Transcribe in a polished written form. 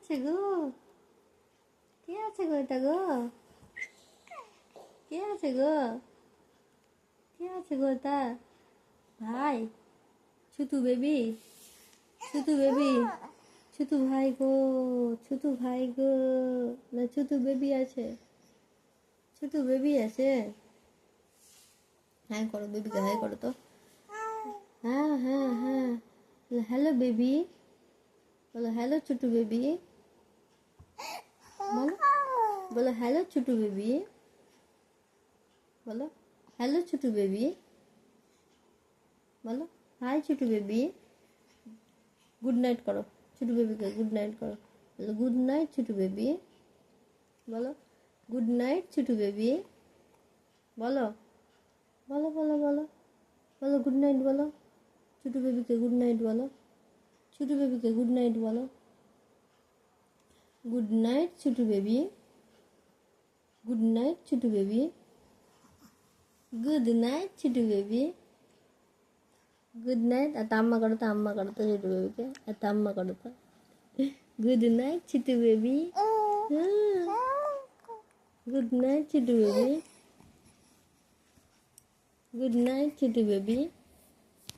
আছে গো? কে আছে গো? এটা গো কে আছে গো? কে আছে গো? এটা ভাই? ছুতু বেবি? ছুতু বেবি? ছুতু ভাই গো? ছুতু ভাই গো? না ছুতু বেবি আছে? ছুতু বেবি আছে? হ্যাঁ করো, বেবিকে হাই করো তো। হ্যাঁ হ্যাঁ হ্যাঁ, হ্যালো বেবি বলো। হ্যালো ছোটু বেবি বলো। বলো হ্যালো ছোটু বেবি বলো। হ্যালো ছোটু বেবি বলো। Hi Chhotu baby. Good night করো ছোটু বেবিকে, গুড নাইট করো। বলো গুড নাইট ছোটু বেবি বলো। গুড নাইট ছোটু বেবি বলো। বলো বলো বলো বলো গুড নাইট বলো। ছোটু বেবিকে গুড নাইট বলো। ছোটু বেবিকে গুড নাইট বলো। Good night Chhotu baby. Good night Chhotu baby. Good night Chhotu baby. Good night. আর আম্মা করো তো, আম্মা করো তো ছোটু বেবিকে, আর আম্মা করো তো। Good night Chhotu baby. Good night Chhotu baby. Good night Chhotu baby.